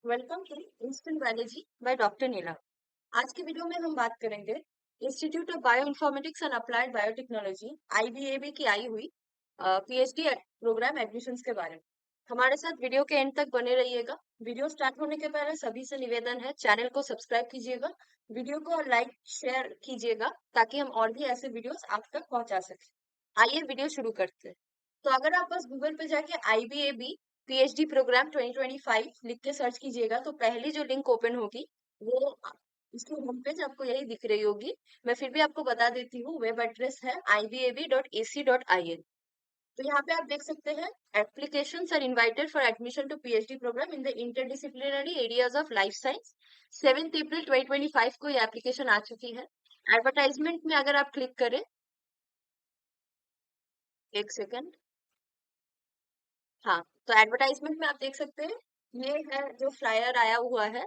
Welcome to instant biology by doctor Neela. आज की video में हम बात करेंगे institute of bio informatics and applied biotechnology IBAB की आई हुई पीएचडी प्रोग्राम एडमिशन्स के बारे में। हमारे साथ वीडियो के एंड तक बने रहिएगा। वीडियो स्टार्ट होने के पहले सभी से निवेदन है, चैनल को सब्सक्राइब कीजिएगा, वीडियो को लाइक शेयर कीजिएगा ताकि हम और भी ऐसे वीडियोस आप तक पहुंचा सके। आइए वीडियो शुरू करते हैं। तो अगर आप बस गूगल पे जाके आईबीएबी पीएचडी प्रोग्राम 2025 लिख के सर्च कीजिएगा तो पहली जो लिंक ओपन होगी वो इसकी होम पेज आपको यही दिख रही होगी। मैं फिर भी आपको बता देती हूँ, वेब एड्रेस है ibab.ac.in। तो यहाँ पे आप देख सकते हैं, applications are invited for admission to PhD program in the interdisciplinary areas of life science. 7 April 2025 को ये एप्लीकेशन आ चुकी है। एडवर्टाइजमेंट में अगर आप क्लिक करें, एक सेकेंड, हाँ, तो एडवर्टाइजमेंट में आप देख सकते हैं, ये है जो फ्लायर आया हुआ है।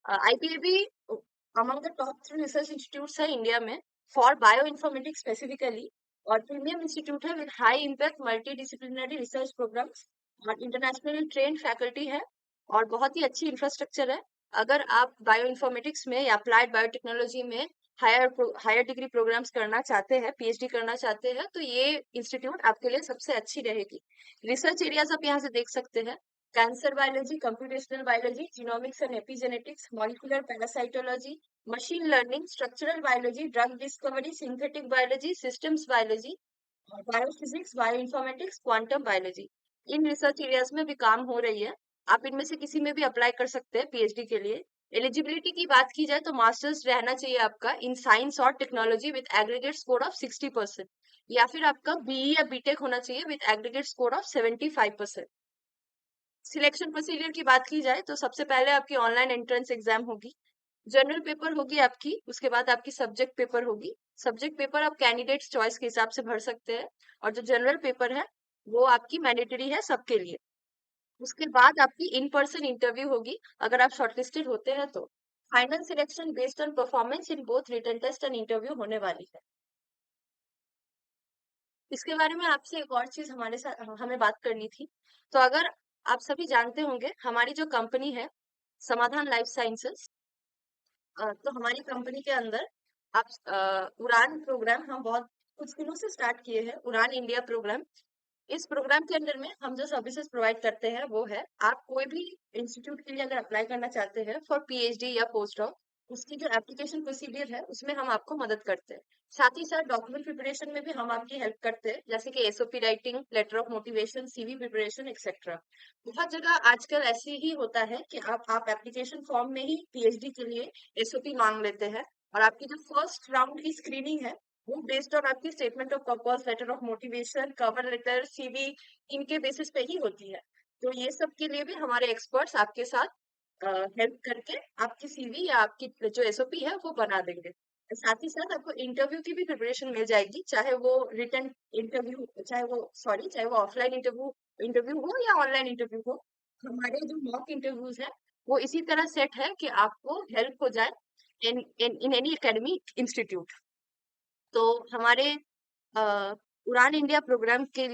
IPAB among the top 3 research institutes है इंडिया में फॉर बायो इन्फॉर्मेटिक्स स्पेसिफिकली, और प्रीमियम इंस्टीट्यूट है with high impact multi disciplinary research programmes और इंटरनेशनली ट्रेन्ड फैकल्टी है और बहुत ही अच्छी इंफ्रास्ट्रक्चर है। अगर आप बायो इन्फॉर्मेटिक्स में या अप्लाइड बायोटेक्नोलॉजी में हायर डिग्री प्रोग्राम्स करना चाहते हैं, पीएचडी करना चाहते हैं, तो ये इंस्टीट्यूट आपके लिए सबसे अच्छी रहेगी। रिसर्च एरियाज आप यहाँ से देख सकते हैं, cancer biology, computational biology, genomics and epigenetics, molecular parasitology, machine learning, structural biology, drug discovery, synthetic biology, systems biology, biophysics, bio informatics, quantum biology. In research areas में भी काम हो रही है। आप इनमें से किसी में भी अप्लाई कर सकते हैं पीएचडी के लिए। एलिजिबिलिटी की बात की जाए तो मास्टर्स रहना चाहिए आपका इन साइंस और technology with aggregate score of 60%, या फिर आपका बीई या बीटेक होना चाहिए with aggregate score of 75%। Selection procedure की बात की जाए तो सबसे पहले आपकी ऑनलाइन एंट्रेंस एग्जाम होगी, जनरल पेपर होगी आपकी, उसके बाद आपकी सब्जेक्ट पेपर होगी। सब्जेक्ट पेपर आप कैंडिडेट्स चॉइस के हिसाब से भर सकते हैं, और जो जनरल पेपर है वो आपकी मैंडेटरी है सबके लिए। उसके बाद आपकी इन पर्सन इंटरव्यू होगी अगर आप शॉर्टलिस्टेड होते हैं तो। Final selection based on performance in both written test and interview होने वाली है। इसके बारे में आपसे एक और चीज हमारे साथ हमें बात करनी थी। तो अगर आप सभी जानते होंगे, हमारी जो कंपनी है समाधान लाइफ साइंसेस, तो हमारी कंपनी के अंदर आप उड़ान प्रोग्राम हम बहुत कुछ दिनों से स्टार्ट किए हैं, उड़ान इंडिया प्रोग्राम। इस प्रोग्राम के अंदर में हम जो सर्विसेज प्रोवाइड करते हैं वो है, आप कोई भी इंस्टीट्यूट के लिए अगर अप्लाई करना चाहते हैं फॉर पीएचडी या पोस्ट डॉक, उसकी जो एप्लीकेशन प्रोसीडियर है उसमें हम आपको मदद करते हैं। साथ ही साथ डॉक्यूमेंट प्रिपरेशन में भी हम आपकी हेल्प करते हैं, जैसे कि SOP writing, letter of motivation, CV preparation etcetera. बहुत जगह आजकल ऐसे ही होता है कि आप एप्लीकेशन फॉर्म में ही पीएचडी के लिए एसओपी मांग लेते हैं, और आपकी जो फर्स्ट राउंड की स्क्रीनिंग है वो बेस्ड ऑन आपकी statement of purpose, letter of motivation, cover letter, CV, इनके बेसिस पे ही होती है। तो ये सब के लिए भी हमारे एक्सपर्ट्स आपके साथ हेल्प करके आपकी सीवी या आपकी जो एसओपी है वो बना देंगे। साथ ही साथ आपको इंटरव्यू की भी प्रिपरेशन मिल जाएगी, चाहे वो रिटन इंटरव्यू, चाहे वो ऑफलाइन इंटरव्यू हो या ऑनलाइन इंटरव्यू हो। हमारे जो मॉक इंटरव्यूज है वो इसी तरह सेट है कि आपको हेल्प हो जाए इन एनी एकेडमिक इंस्टीट्यूट। तो हमारे अ, उड़ान इंडिया प्रोग्राम के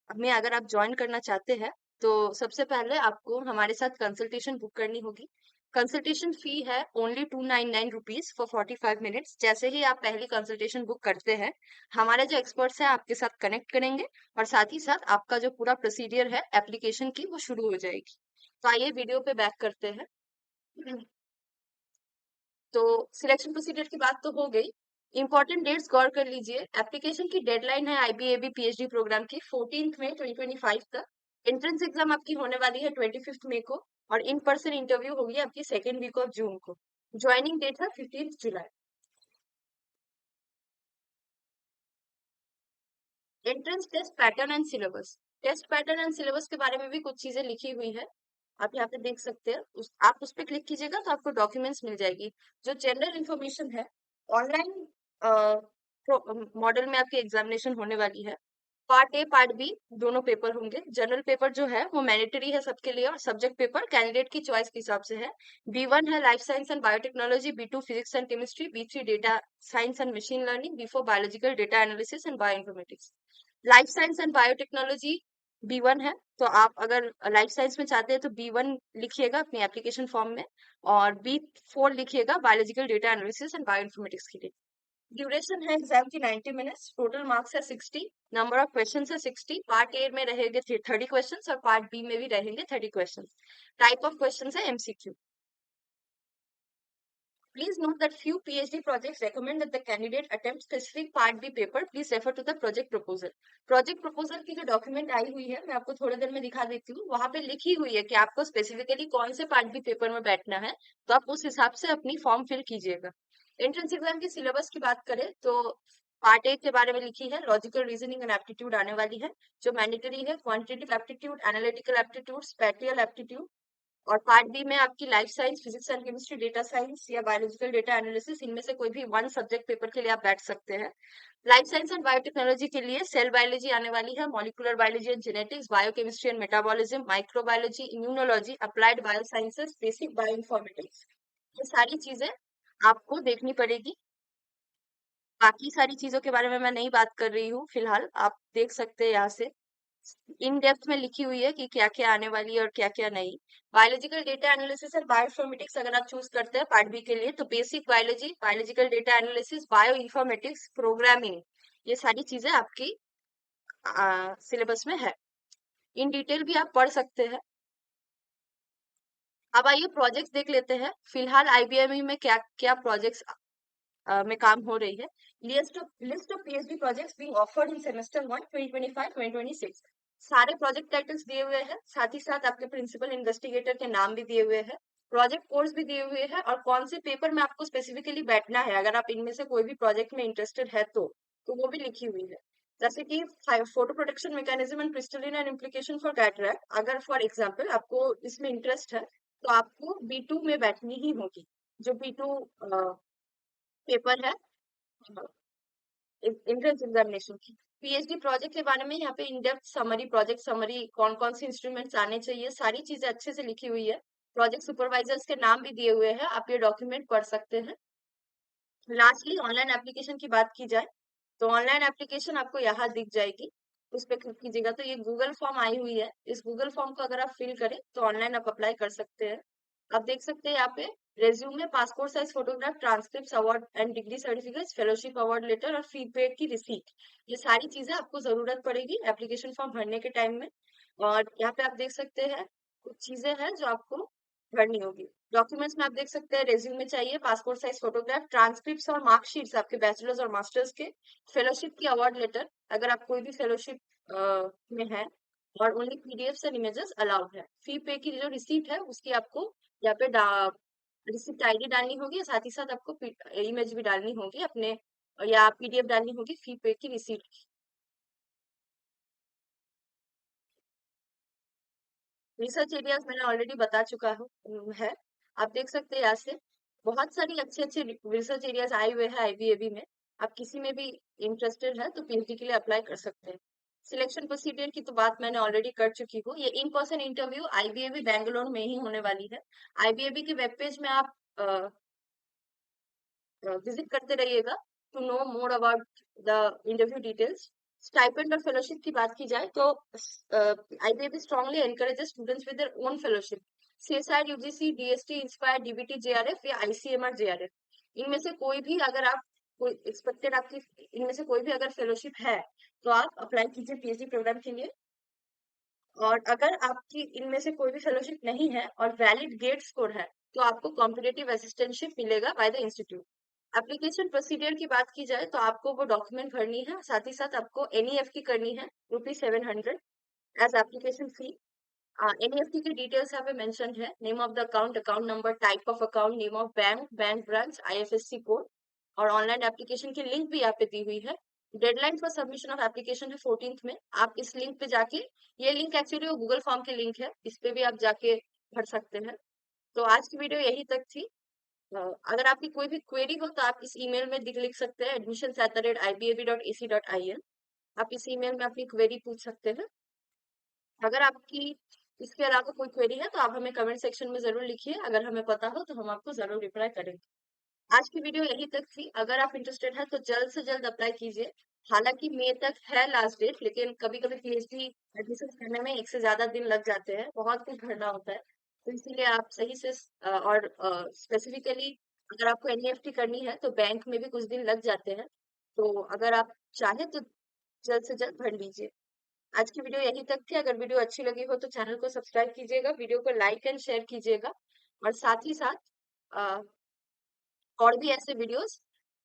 में अगर आप ज्वाइन करना चाहते हैं तो सबसे पहले आपको हमारे साथ कंसल्टेशन बुक करनी होगी। कंसल्टेशन फी है ओनली 299 रुपीज फॉर 45 मिनट्स। जैसे ही आप पहली कंसल्टेशन बुक करते हैं, हमारे जो एक्सपर्ट्स हैं आपके साथ कनेक्ट करेंगे, और साथ ही साथ आपका जो पूरा प्रोसीडियर है एप्लीकेशन की वो शुरू हो जाएगी। तो आइए वीडियो पे बैक करते हैं। तो सिलेक्शन प्रोसीजर की बात तो हो गई। इंपॉर्टेंट डेट्स गौर कर लीजिए। एप्लीकेशन की डेडलाइन है आईबीएबी पीएचडी प्रोग्राम की 14 मई 2025 तक। एंट्रेंस एग्जाम आपकी होने वाली है 25 मई को, और इन पर्सन इंटरव्यू होगी आपकी सेकेंड वीक ऑफ जून को। ज्वाइनिंग डेट है 15 जुलाई। Entrance test pattern and syllabus. Test pattern and syllabus के बारे में भी कुछ चीजें लिखी हुई है, आप यहाँ पे देख सकते हैं। आप उस पर क्लिक कीजिएगा तो आपको डॉक्यूमेंट्स मिल जाएगी। जो जनरल इंफॉर्मेशन है, ऑनलाइन मॉडल में आपकी एग्जामिनेशन होने वाली है। पार्ट ए पार्ट बी दोनों पेपर होंगे। जनरल पेपर जो है वो मैंडेटरी है सबके लिए, और सब्जेक्ट पेपर कैंडिडेट की चॉइस के हिसाब से है। B1 है life science and biotechnology, B2 physics and chemistry, B3 data science and machine learning, B4 biological data analysis and bio informatics. Life science and biotechnology B1 है। तो आप अगर लाइफ साइंस में चाहते हैं तो B1 लिखिएगा अपनी एप्लीकेशन फॉर्म में, और B4 लिखिएगा biological data analysis and bioinformatics के लिए। ड्यूरेशन है एग्जाम की 90 मिनट्स, टोटल मार्क्स है 60, नंबर ऑफ क्वेश्चन है 60। पार्ट ए में रहेंगे 30 क्वेश्चन और पार्ट बी में भी रहेंगे 30 क्वेश्चन। टाइप ऑफ क्वेश्चन है MCQ। Please note that few PhD projects recommend that the candidate attempt specific Part B paper. Please refer to the project proposal. Project proposal की जो document I हुई है मैं आपको थोड़ी देर में दिखा देती हूँ। वहां पे लिखी हुई है कि आपको स्पेसिफिकली कौन से पार्ट बी पेपर में बैठना है, तो आप उस हिसाब से अपनी फॉर्म फिल कीजिएगा। एंट्रेंस एग्जाम की सिलेबस की बात करें तो पार्ट ए के बारे में लिखी है, लॉजिकल रीजनिंग एंड एप्टीट्यूड आने वाली है जो मैंडेटरी है, quantitative aptitude, analytical aptitude, spatial aptitude. और पार्ट बी में आपकी life science, physics and chemistry, data science या बायोलॉजिकल डेटा एनालिसिस, इनमें से कोई भी वन सब्जेक्ट पेपर के लिए आप बैठ सकते हैं। लाइफ साइंस एंड बायोटेक्नोलॉजी के लिए सेल बायोलॉजी आने वाली है, molecular biology and genetics, biochemistry and metabolism, microbiology, immunology, applied biosciences, basic bioinformatics. ये सारी चीजें आपको देखनी पड़ेगी। बाकी सारी चीजों के बारे में मैं नहीं बात कर रही हूँ फिलहाल, आप देख सकते हैं यहाँ से इन डेप्थ में लिखी हुई है कि क्या क्या आने वाली है और क्या क्या नहीं। बायोलॉजिकल डेटा एनालिसिस और बायोइन्फॉर्मेटिक्स अगर आप चूज करते हैं पार्ट बी के लिए तो basic biology, biological data analysis, bio informatics, programming, ये सारी चीजें आपकी सिलेबस में है। इन डिटेल भी आप पढ़ सकते हैं। अब आइए प्रोजेक्ट्स देख लेते हैं फिलहाल IBM में क्या क्या प्रोजेक्ट्स में काम हो रही है। List of PhD projects being offered in semester 1 2025-2026। सारे प्रोजेक्ट टाइटल्स दिए हुए हैं, साथ ही साथ आपके प्रिंसिपल इन्वेस्टिगेटर के नाम भी दिए हुए हैं, प्रोजेक्ट कोर्स भी दिए हुए हैं, और कौन से पेपर में आपको स्पेसिफिकली बैठना है अगर आप इनमें से कोई भी प्रोजेक्ट में इंटरेस्टेड है तो वो भी लिखी हुई है। जैसे कि photo protection mechanism and crystalline and implication for cataract, अगर फॉर एग्जांपल आपको इसमें इंटरेस्ट है तो आपको B2 में बैठनी ही होगी। जो B2 पेपर है एंट्रेंस एग्जामिनेशन की। PhD प्रोजेक्ट के बारे में यहाँ पे in depth summary, project summary, कौन कौन से इंस्ट्रूमेंट्स आने चाहिए, सारी चीजें अच्छे से लिखी हुई है। प्रोजेक्ट सुपरवाइजर्स के नाम भी दिए हुए हैं, आप ये डॉक्यूमेंट पढ़ सकते हैं। लास्टली ऑनलाइन एप्लीकेशन की बात की जाए तो ऑनलाइन एप्लीकेशन आपको यहाँ दिख जाएगी, उस पर क्लिक कीजिएगा तो ये गूगल फॉर्म आई हुई है। इस गूगल फॉर्म को अगर आप फिल करें तो ऑनलाइन आप अप्लाई कर सकते हैं। आप देख सकते हैं यहाँ पे resume, passport size photograph, transcript, award and degree certificate, fellowship award letter और फीडबैक की रिसीट, ये सारी चीजें आपको जरूरत पड़ेगी एप्लीकेशन फॉर्म भरने के टाइम में। और यहाँ पे आप देख सकते हैं कुछ चीजें हैं जो आपको भरनी होगी। डॉक्यूमेंट्स में आप देख सकते हैं रेज्यूमे चाहिए, पासपोर्ट साइज फोटोग्राफ, ट्रांसक्रिप्ट्स और मार्कशीट्स आपके बैचलर्स और मास्टर्स के, फेलोशिप की अवार्ड लेटर अगर आप कोई भी फेलोशिप में है, और only PDF and images allowed है। फी पे की जो रिसीट है उसकी आपको यहाँ पे रिसिप्ट आईडी डालनी होगी, साथ ही साथ आपको इमेज भी डालनी होगी अपने, या PDF डालनी होगी फी पे की रिसीट। रिसर्च एरियाज मैंने ऑलरेडी बता चुका हूँ है। आप देख सकते हैं यहाँ से बहुत सारी अच्छे अच्छे रिसर्च एरियाज आए हुए हैं IBAB में। आप किसी में भी इंटरेस्टेड है तो PhD के लिए अप्लाई कर सकते हैं। सिलेक्शन प्रोसीजर की तो बात मैंने ऑलरेडी कर चुकी हूँ। ये in person interview IBAB Bangalore में ही होने वाली है। IBAB के वेब पेज में आप विजिट करते रहिएगा to know more about the interview details. Stipend और फेलोशिप की बात की जाए तो IBM strongly encourages students with their own fellowship, CSIR, UGC, DST, Inspire, DBT, JRF या ICMR, JRF, इनमें से कोई भी अगर आप कोई एक्सपेक्टेड आपकी इनमें से कोई भी अगर फेलोशिप है तो आप अप्लाई कीजिए PhD प्रोग्राम के लिए। और अगर आपकी इनमें से कोई भी फेलोशिप नहीं है और वैलिड गेट स्कोर है तो आपको कॉम्पिटेटिव असिस्टेंटशिप मिलेगा by the institute. Application procedure की बात की जाए तो आपको वो डॉक्यूमेंट भरनी है, साथ ही साथ आपको NEFT करनी है ₹700 एज एप्लीकेशन फी। NEFT की डिटेल्स यहाँ पे मेंशन है, name of the account, account number, type of account, name of bank, bank branch, IFSC code, और ऑनलाइन एप्लीकेशन की लिंक भी यहाँ पे दी हुई है। Deadline for submission of application है 14th में। आप इस लिंक पे जाके, ये लिंक एक्चुअली वो गूगल फॉर्म की लिंक है, इस पे भी आप जाके भर सकते हैं। तो आज की वीडियो यही तक थी। अगर आपकी कोई भी क्वेरी हो तो आप इस ईमेल में लिख सकते हैं admissions@ibab.ac.in। आप इस ईमेल में अपनी क्वेरी पूछ सकते हैं। अगर आपकी इसके अलावा कोई क्वेरी है तो आप हमें कमेंट सेक्शन में जरूर लिखिए, अगर हमें पता हो तो हम आपको जरूर रिप्लाई करेंगे। आज की वीडियो यही तक थी। अगर आप इंटरेस्टेड है तो जल्द से जल्द अप्लाई कीजिए। हालांकि मई तक है लास्ट डेट, लेकिन कभी कभी पीएचडी एडमिशन करने में एक से ज्यादा दिन लग जाते हैं, बहुत कुछ भरना होता है। तो इसीलिए आप सही से और स्पेसिफिकली अगर आपको एनईएफटी करनी है तो बैंक में भी कुछ दिन लग जाते हैं। तो अगर आप चाहें तो जल्द से जल्द भर लीजिए। आज की वीडियो यहीं तक थी। अगर वीडियो अच्छी लगी हो तो चैनल को सब्सक्राइब कीजिएगा, वीडियो को लाइक एंड शेयर कीजिएगा, और साथ ही साथ अ, और भी ऐसे वीडियोस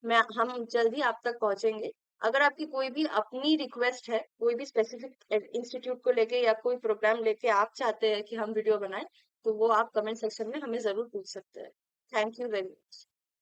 मैं हम जल्द ही आप तक पहुंचेंगे। अगर आपकी कोई भी अपनी रिक्वेस्ट है, कोई भी स्पेसिफिक इंस्टीट्यूट को लेके या कोई प्रोग्राम लेके आप चाहते हैं कि हम वीडियो बनाएं, तो वो आप कमेंट सेक्शन में हमें जरूर पूछ सकते हैं। Thank you very much.